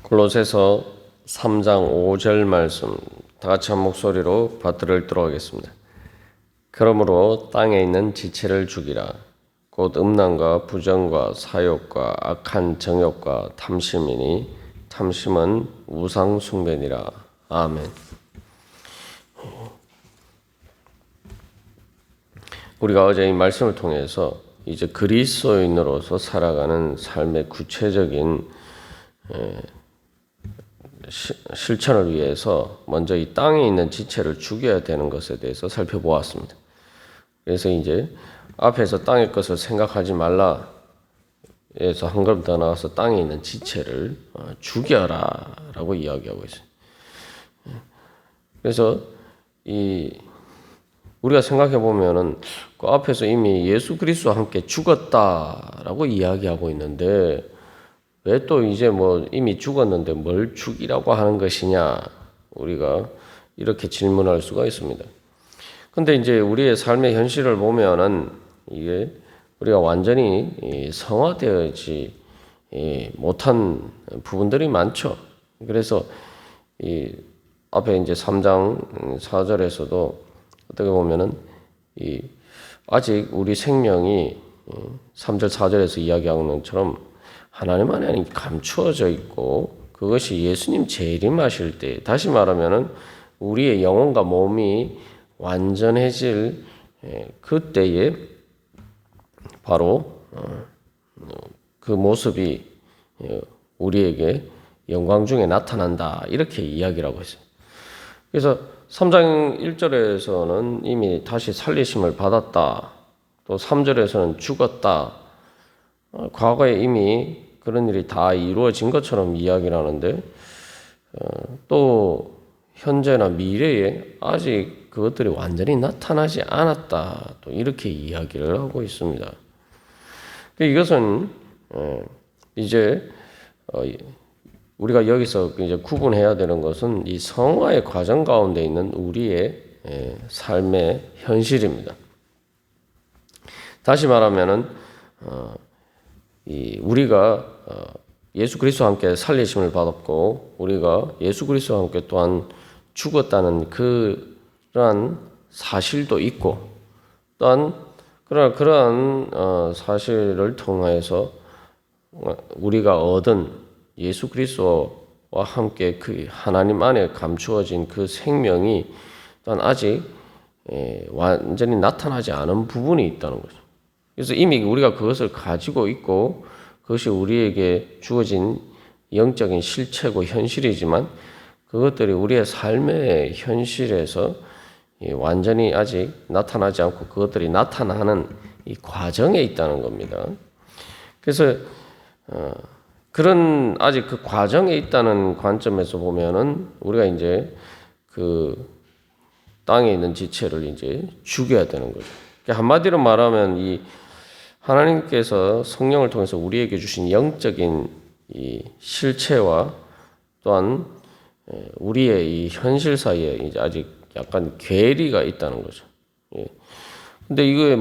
골로새서 3장 5절 말씀 다 같이 한 목소리로 받들어 읽도록 하겠습니다. 그러므로 땅에 있는 지체를 죽이라. 곧 음란과 부정과 사욕과 악한 정욕과 탐심이니 탐심은 우상 숭배니라. 아멘. 우리가 어제 이 말씀을 통해서 이제 그리스도인으로서 살아가는 삶의 구체적인 실천을 위해서 먼저 이 땅에 있는 지체를 죽여야 되는 것에 대해서 살펴보았습니다. 그래서 이제 앞에서 땅의 것을 생각하지 말라 에서 한 걸음 더 나가서 땅에 있는 지체를 죽여라 라고 이야기하고 있어요. 그래서 우리가 생각해 보면은 그 앞에서 이미 예수 그리스도와 함께 죽었다라고 이야기하고 있는데 왜 또 이제 뭐 이미 죽었는데 뭘 죽이라고 하는 것이냐, 우리가 이렇게 질문할 수가 있습니다. 근데 이제 우리의 삶의 현실을 보면은 이게 우리가 완전히 성화되지 못한 부분들이 많죠. 그래서 이 앞에 이제 3장 4절에서도 어떻게 보면은 아직 우리 생명이 3절 4절에서 이야기하는 것처럼 하나님 안에 감추어져 있고, 그것이 예수님 재림하실 때, 다시 말하면은 우리의 영혼과 몸이 완전해질 그때에 바로 그 모습이 우리에게 영광 중에 나타난다, 이렇게 이야기를 하고 있어요. 그래서 3장 1절에서는 이미 다시 살리심을 받았다, 또 3절에서는 죽었다, 과거에 이미 그런 일이 다 이루어진 것처럼 이야기를 하는데 또 현재나 미래에 아직 그것들이 완전히 나타나지 않았다, 또 이렇게 이야기를 하고 있습니다. 이것은 이제 우리가 여기서 이제 구분해야 되는 것은 이 성화의 과정 가운데 있는 우리의 삶의 현실입니다. 다시 말하면은 우리가 예수 그리스도와 함께 살리심을 받았고, 우리가 예수 그리스도와 함께 또한 죽었다는 그러한 사실도 있고, 또한 그러한 사실을 통해서 우리가 얻은 예수 그리스도와 함께 그 하나님 안에 감추어진 그 생명이 또한 아직 완전히 나타나지 않은 부분이 있다는 거죠. 그래서 이미 우리가 그것을 가지고 있고, 그것이 우리에게 주어진 영적인 실체고 현실이지만, 그것들이 우리의 삶의 현실에서 완전히 아직 나타나지 않고 그것들이 나타나는 이 과정에 있다는 겁니다. 그래서 그런 아직 그 과정에 있다는 관점에서 보면은 우리가 이제 그 땅에 있는 지체를 이제 죽여야 되는 거죠. 한마디로 말하면 이 하나님께서 성령을 통해서 우리에게 주신 영적인 이 실체와 또한 우리의 이 현실 사이에 이제 아직 약간 괴리가 있다는 거죠. 근데 이거에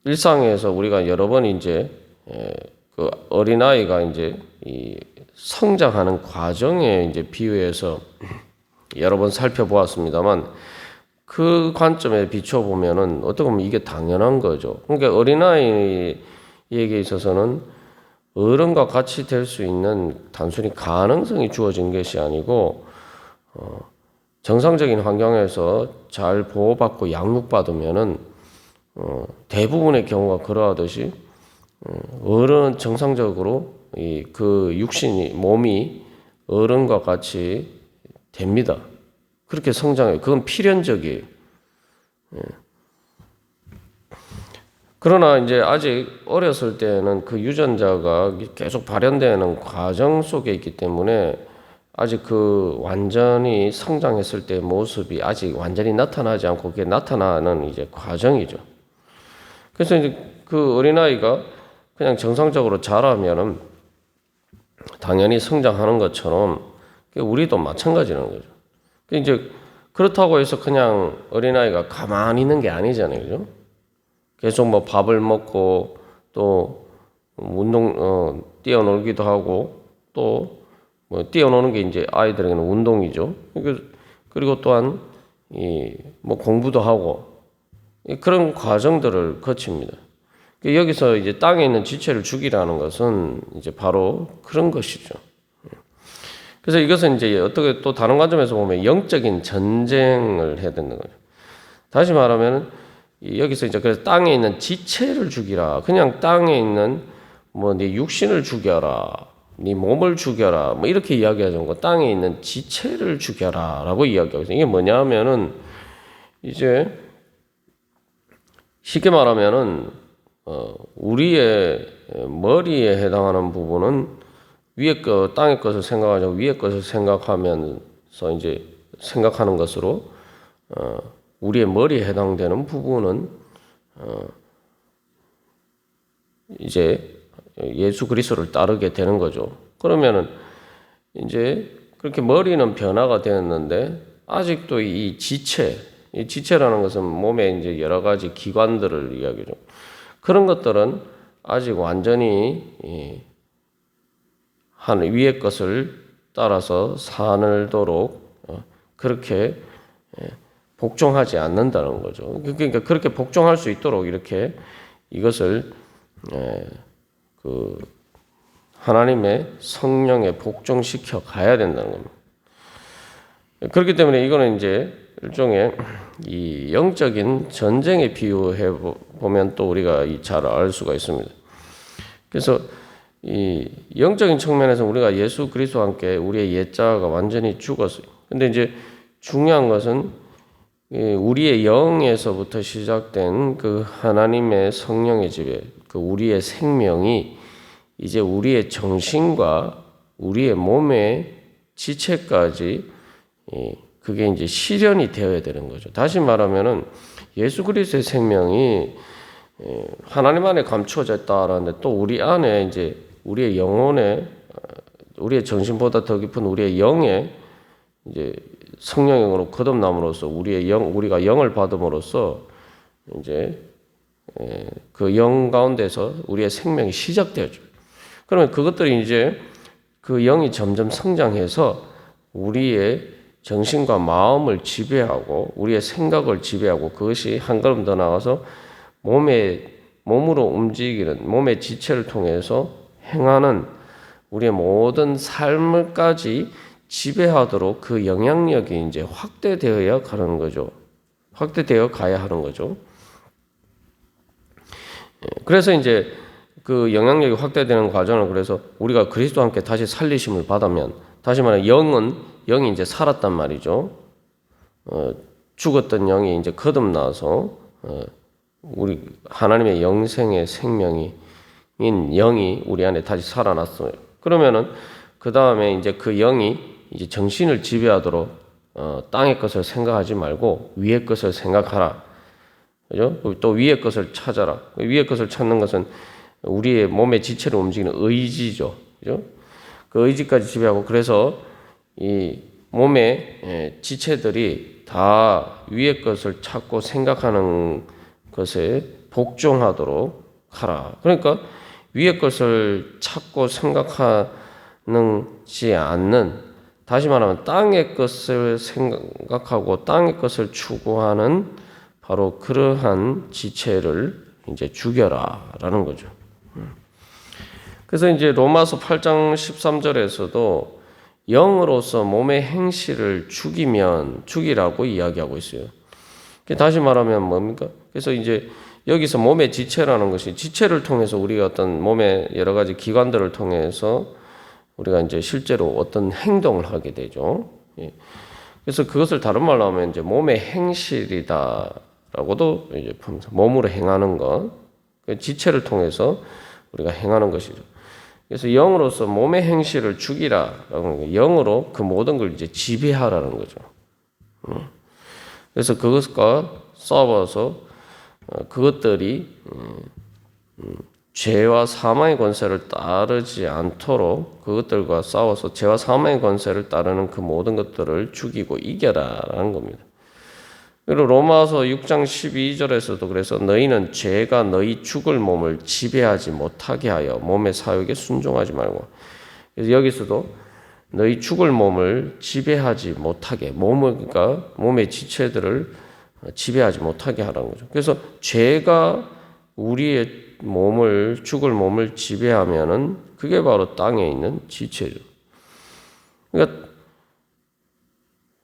일상에서 우리가 여러 번 이제 그 어린아이가 이제 이 성장하는 과정에 이제 비유해서 여러 번 살펴보았습니다만, 그 관점에 비춰보면은 어떻게 보면 이게 당연한 거죠. 그러니까 어린아이에게 있어서는 어른과 같이 될 수 있는 단순히 가능성이 주어진 것이 아니고, 정상적인 환경에서 잘 보호받고 양육받으면은 대부분의 경우가 그러하듯이 어른은 정상적으로 그 육신이 몸이 어른과 같이 됩니다. 그렇게 성장해요. 그건 필연적이에요. 그러나 이제 아직 어렸을 때는 그 유전자가 계속 발현되는 과정 속에 있기 때문에 아직 그 완전히 성장했을 때의 모습이 아직 완전히 나타나지 않고 그게 나타나는 이제 과정이죠. 그래서 이제 그 어린아이가 그냥 정상적으로 자라면은 당연히 성장하는 것처럼 우리도 마찬가지라는 거죠. 이제 그렇다고 해서 그냥 어린아이가 가만히 있는 게 아니잖아요. 그죠? 계속 밥을 먹고 또 뛰어놀기도 하고 또 뭐 뛰어노는 게 이제 아이들에게는 운동이죠. 그리고 또한 뭐 공부도 하고 그런 과정들을 거칩니다. 여기서 이제 땅에 있는 지체를 죽이라는 것은 이제 바로 그런 것이죠. 그래서 이것은 이제 어떻게 또 다른 관점에서 보면 영적인 전쟁을 해야 되는 거죠. 다시 말하면 여기서 이제 그래서 땅에 있는 지체를 죽이라. 그냥 땅에 있는 뭐 네 육신을 죽여라. 네 몸을 죽여라. 뭐 이렇게 이야기하지 않고 땅에 있는 지체를 죽여라라고 이야기하고 있어요. 이게 뭐냐면은 이제 쉽게 말하면은 우리의 머리에 해당하는 부분은 위에 거 땅의 것을 생각하지 않고 위에 것을 생각하면서 이제 생각하는 것으로 우리의 머리에 해당되는 부분은 이제 예수 그리스도를 따르게 되는 거죠. 그러면은 이제 그렇게 머리는 변화가 되었는데 아직도 이 지체라는 것은 몸에 이제 여러 가지 기관들을 이야기죠. 그런 것들은 아직 완전히 한 위의 것을 따라서 살도록 그렇게 복종하지 않는다는 거죠. 그러니까 그렇게 복종할 수 있도록 이렇게 이것을 그 하나님의 성령에 복종시켜 가야 된다는 겁니다. 그렇기 때문에 이거는 이제 일종의 이 영적인 전쟁에 비유해 보면 또 우리가 잘 알 수가 있습니다. 그래서 이 영적인 측면에서 우리가 예수 그리스도와 함께 우리의 옛자가 완전히 죽었어요. 근데 이제 중요한 것은 우리의 영에서부터 시작된 그 하나님의 성령의 지배, 그 우리의 생명이 이제 우리의 정신과 우리의 몸의 지체까지 그게 이제 실현이 되어야 되는 거죠. 다시 말하면은 예수 그리스도의 생명이 하나님 안에 감추어져 있다라는데 또 우리 안에 이제 우리의 영혼에 우리의 정신보다 더 깊은 우리의 영에 이제 성령으로 거듭남으로써 우리가 영을 받음으로써 이제 그 영 가운데서 우리의 생명이 시작되죠. 그러면 그것들이 이제 그 영이 점점 성장해서 우리의 정신과 마음을 지배하고 우리의 생각을 지배하고 그것이 한 걸음 더 나가서 몸으로 움직이는 몸의 지체를 통해서 행하는 우리의 모든 삶을까지 지배하도록 그 영향력이 이제 확대되어야 가는 거죠. 확대되어 가야 하는 거죠. 그래서 이제 그 영향력이 확대되는 과정을 그래서 우리가 그리스도와 함께 다시 살리심을 받으면 다시 말하면 영이 이제 살았단 말이죠. 죽었던 영이 이제 거듭나서 우리 하나님의 영생의 생명인 영이 우리 안에 다시 살아났어요. 그러면은 그 다음에 이제 그 영이 이제 정신을 지배하도록 땅의 것을 생각하지 말고 위의 것을 생각하라. 그죠? 또 위의 것을 찾아라. 위의 것을 찾는 것은 우리의 몸의 지체를 움직이는 의지죠. 그죠? 그 의지까지 지배하고 그래서 이 몸의 지체들이 다 위의 것을 찾고 생각하는 것에 복종하도록 하라. 그러니까 위의 것을 찾고 생각하지 않는 다시 말하면 땅의 것을 생각하고 땅의 것을 추구하는 바로 그러한 지체를 이제 죽여라라는 거죠. 그래서 이제 로마서 8장 13절에서도 영으로서 몸의 행실을 죽이라고 이야기하고 있어요. 다시 말하면 뭡니까? 그래서 이제 여기서 몸의 지체라는 것이 지체를 통해서 우리가 어떤 몸의 여러 가지 기관들을 통해서 우리가 이제 실제로 어떤 행동을 하게 되죠. 그래서 그것을 다른 말로 하면 이제 몸의 행실이다라고도 이제 몸으로 행하는 것, 지체를 통해서 우리가 행하는 것이죠. 그래서 영으로서 몸의 행실을 죽이라라는 거, 영으로 그 모든 걸 이제 지배하라는 거죠. 그래서 그것과 싸워서 그것들이 죄와 사망의 권세를 따르지 않도록 그것들과 싸워서 죄와 사망의 권세를 따르는 그 모든 것들을 죽이고 이겨라라는 겁니다. 그리고 로마서 6장 12절에서도 그래서 너희는 죄가 너희 죽을 몸을 지배하지 못하게 하여 몸의 사욕에 순종하지 말고, 그래서 여기서도 너희 죽을 몸을 지배하지 못하게, 그러니까 몸의 지체들을 지배하지 못하게 하라는 거죠. 그래서 죄가 우리의 몸을, 죽을 몸을 지배하면은 그게 바로 땅에 있는 지체죠. 그러니까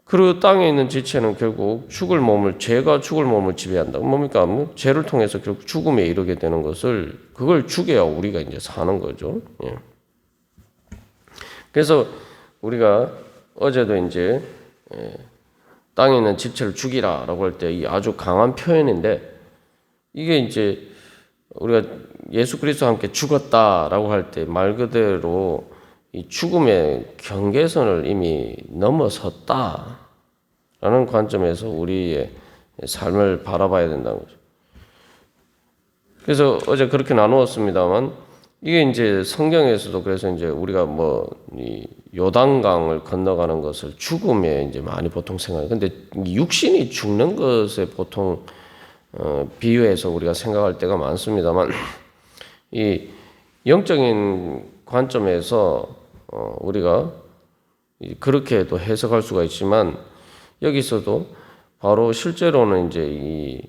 그 땅에 있는 지체는 결국 죄가 죽을 몸을 지배한다. 뭡니까? 죄를 통해서 결국 죽음에 이르게 되는 것을, 그걸 죽여야 우리가 이제 사는 거죠. 예. 그래서 우리가 어제도 이제 땅에 있는 지체를 죽이라라고 할 때 이 아주 강한 표현인데, 이게 이제 우리가 예수 그리스도와 함께 죽었다라고 할 때 말 그대로 이 죽음의 경계선을 이미 넘어섰다라는 관점에서 우리의 삶을 바라봐야 된다는 거죠. 그래서 어제 그렇게 나누었습니다만, 이게 이제 성경에서도 그래서 이제 우리가 이 요단강을 건너가는 것을 죽음에 이제 많이 보통 생각해요. 근데 육신이 죽는 것에 보통 비유해서 우리가 생각할 때가 많습니다만, 이 영적인 관점에서 우리가 그렇게도 해석할 수가 있지만, 여기서도 바로 실제로는 이제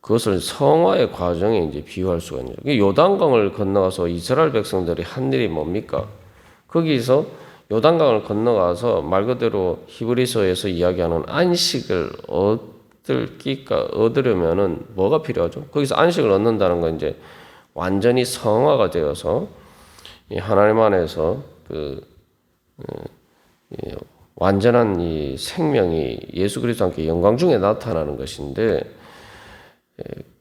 그것을 성화의 과정에 이제 비유할 수가 있는 거예요. 요단강을 건너가서 이스라엘 백성들이 한 일이 뭡니까? 거기서 요단강을 건너가서 말 그대로 히브리서에서 이야기하는 안식을 얻으려면은 뭐가 필요하죠? 거기서 안식을 얻는다는 건 이제 완전히 성화가 되어서 하나님 안에서 완전한 이 생명이 예수 그리스도와 함께 영광 중에 나타나는 것인데,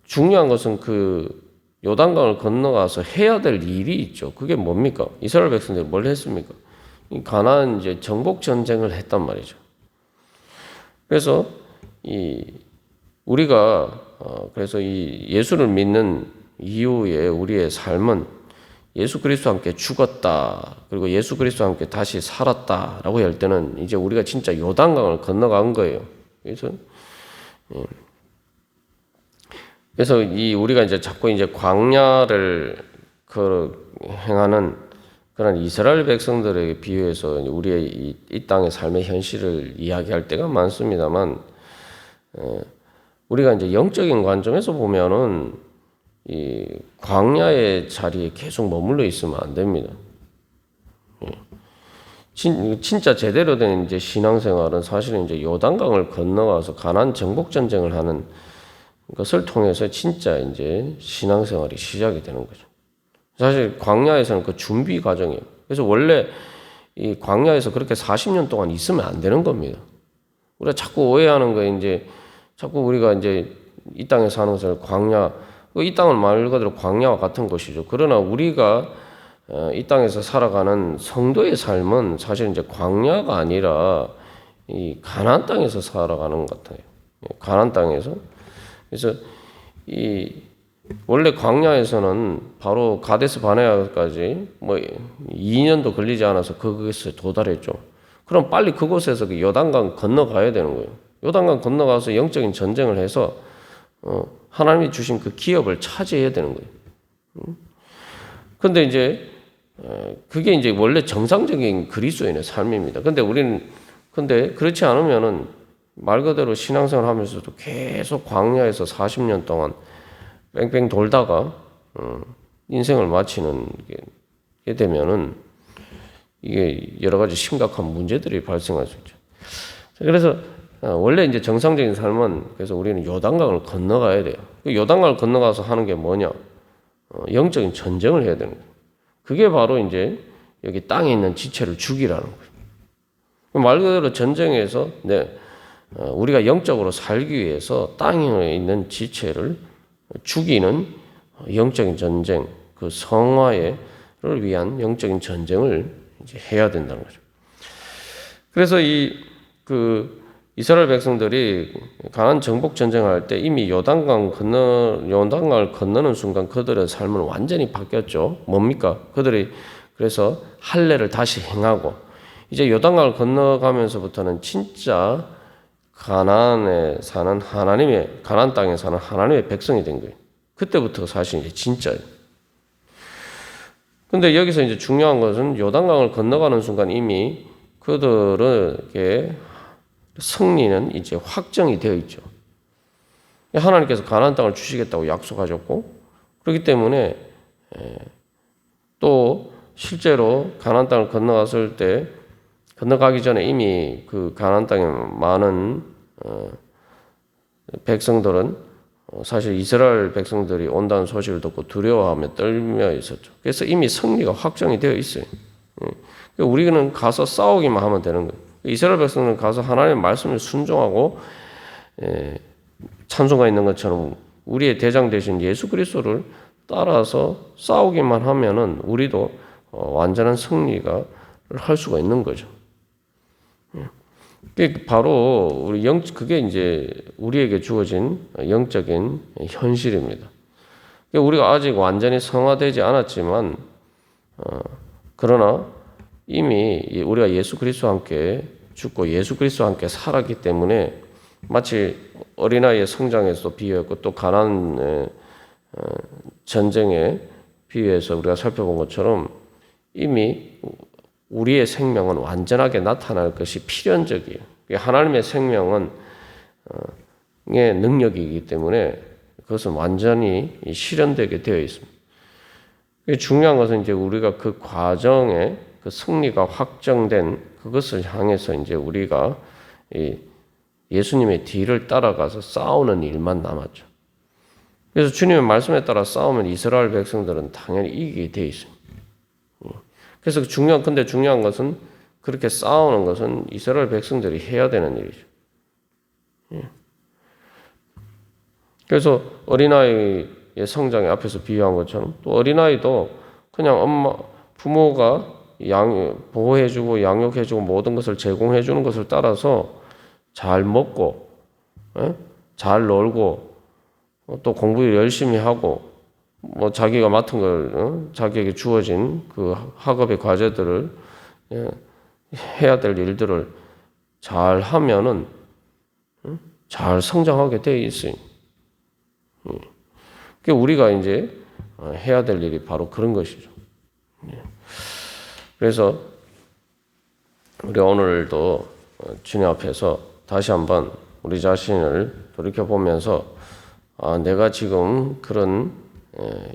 중요한 것은 그 요단강을 건너가서 해야 될 일이 있죠. 그게 뭡니까? 이스라엘 백성들이 뭘 했습니까? 가나안 이제 정복 전쟁을 했단 말이죠. 그래서 우리가 그래서 이 예수를 믿는 이후에 우리의 삶은 예수 그리스도와 함께 죽었다, 그리고 예수 그리스도와 함께 다시 살았다라고 할 때는 이제 우리가 진짜 요단강을 건너간 거예요. 그래서 우리가 이제 자꾸 이제 광야를 행하는 그런 이스라엘 백성들에게 비유해서 우리의 이 땅의 삶의 현실을 이야기할 때가 많습니다만, 우리가 이제 영적인 관점에서 보면은 이 광야의 자리에 계속 머물러 있으면 안 됩니다. 진짜 제대로 된 이제 신앙생활은 사실은 이제 요단강을 건너가서 가나안 정복 전쟁을 하는 것을 통해서 진짜 이제 신앙생활이 시작이 되는 거죠. 사실 광야에서는 그 준비 과정이에요. 그래서 원래 이 광야에서 그렇게 40년 동안 있으면 안 되는 겁니다. 우리가 자꾸 오해하는 거예요. 이제 자꾸 우리가 이제 이 땅에 사는 것을 이 땅은 말 그대로 광야와 같은 것이죠. 그러나 우리가 이 땅에서 살아가는 성도의 삶은 사실 이제 광야가 아니라 이 가나안 땅에서 살아가는 것 같아요. 가나안 땅에서. 그래서 원래 광야에서는 바로 가데스 바네아까지 2년도 걸리지 않아서 그곳에 도달했죠. 그럼 빨리 그곳에서 그 요단강 건너가야 되는 거예요. 요단강 건너가서 영적인 전쟁을 해서 하나님이 주신 그 기업을 차지해야 되는 거예요. 근데 이제 그게 이제 원래 정상적인 그리스도인의 삶입니다. 근데 그렇지 않으면은 말 그대로 신앙생활 하면서도 계속 광야에서 40년 동안 뺑뺑 돌다가 인생을 마치는 게 되면은 이게 여러 가지 심각한 문제들이 발생할 수 있죠. 그래서 원래 이제 정상적인 삶은, 그래서 우리는 요단강을 건너가야 돼요. 요단강을 건너가서 하는 게 뭐냐? 영적인 전쟁을 해야 되는 거예요. 그게 바로 이제 여기 땅에 있는 지체를 죽이라는 거예요. 말 그대로 전쟁에서 우리가 영적으로 살기 위해서 땅에 있는 지체를 죽이는 영적인 전쟁, 그 성화를 위한 영적인 전쟁을 이제 해야 된다는 거죠. 그래서 이스라엘 백성들이 가나안 정복 전쟁할 때 이미 요단강을 건너는 순간 그들의 삶은 완전히 바뀌었죠. 뭡니까? 그들이 그래서 할례를 다시 행하고, 이제 요단강을 건너가면서부터는 진짜 가나안에 사는 가나안 땅에 사는 하나님의 백성이 된 거예요. 그때부터 사실 이제 진짜예요. 근데 여기서 이제 중요한 것은 요단강을 건너가는 순간 이미 그들에게 승리는 이제 확정이 되어 있죠. 하나님께서 가나안 땅을 주시겠다고 약속하셨고, 그렇기 때문에 또 실제로 가나안 땅을 건너가기 전에 이미 그 가나안 땅에 많은 백성들은 사실 이스라엘 백성들이 온다는 소식을 듣고 두려워하며 떨며 있었죠. 그래서 이미 승리가 확정이 되어 있어요. 우리는 가서 싸우기만 하면 되는 거예요. 이스라엘 백성들은 가서 하나님의 말씀을 순종하고 찬송가 있는 것처럼 우리의 대장 되신 예수 그리스도를 따라서 싸우기만 하면은 우리도 완전한 승리가 할 수가 있는 거죠. 그게 바로 그게 이제 우리에게 주어진 영적인 현실입니다. 우리가 아직 완전히 성화되지 않았지만, 그러나 이미 우리가 예수 그리스도와 함께 죽고 예수 그리스도와 함께 살았기 때문에 마치 어린아이의 성장에서도 비유했고 또 가나안 전쟁에 비유해서 우리가 살펴본 것처럼 이미 우리의 생명은 완전하게 나타날 것이 필연적이에요. 하나님의 생명은 의 능력이기 때문에 그것은 완전히 실현되게 되어 있습니다. 중요한 것은 이제 우리가 그 과정에 그 승리가 확정된 그것을 향해서 이제 우리가 예수님의 뒤를 따라가서 싸우는 일만 남았죠. 그래서 주님의 말씀에 따라 싸우면 이스라엘 백성들은 당연히 이기게 되어 있습니다. 그래서 근데 중요한 것은 그렇게 싸우는 것은 이스라엘 백성들이 해야 되는 일이죠. 그래서 어린아이의 성장에 앞에서 비유한 것처럼 또 어린아이도 그냥 부모가 보호해주고 양육해주고 모든 것을 제공해주는 것을 따라서 잘 먹고 잘 놀고 또 공부 열심히 하고 자기가 맡은 걸 자기에게 주어진 그 학업의 과제들을 해야 될 일들을 잘 하면은 잘 성장하게 되어 있어요. 우리가 이제 해야 될 일이 바로 그런 것이죠. 그래서 우리 오늘도 주님 앞에서 다시 한번 우리 자신을 돌이켜 보면서 내가 지금 그런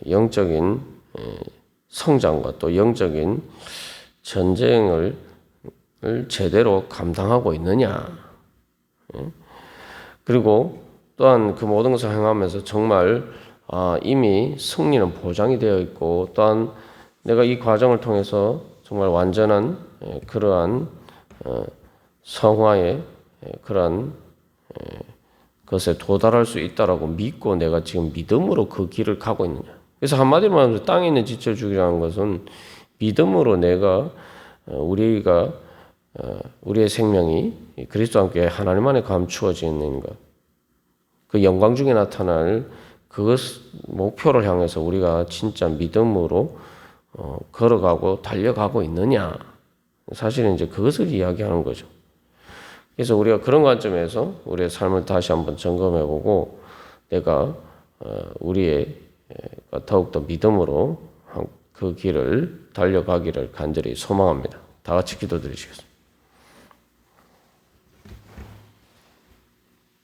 영적인 성장과 또 영적인 전쟁을 제대로 감당하고 있느냐. 그리고 또한 그 모든 것을 행하면서 정말 이미 승리는 보장이 되어 있고 또한 내가 이 과정을 통해서 정말 완전한 그러한 성화의 그러한 것에 도달할 수 있다라고 믿고 내가 지금 믿음으로 그 길을 가고 있느냐. 그래서 한마디로 말하면 땅에 있는 지체를 죽이라는 것은 믿음으로 내가 우리의 생명이 그리스도와 함께 하나님 안에 감추어지는 것, 그 영광 중에 나타날 그 목표를 향해서 우리가 진짜 믿음으로 걸어가고 달려가고 있느냐. 사실은 이제 그것을 이야기하는 거죠. 그래서 우리가 그런 관점에서 우리의 삶을 다시 한번 점검해보고 내가 우리의 더욱더 믿음으로 그 길을 달려가기를 간절히 소망합니다. 다 같이 기도드리시겠습니다.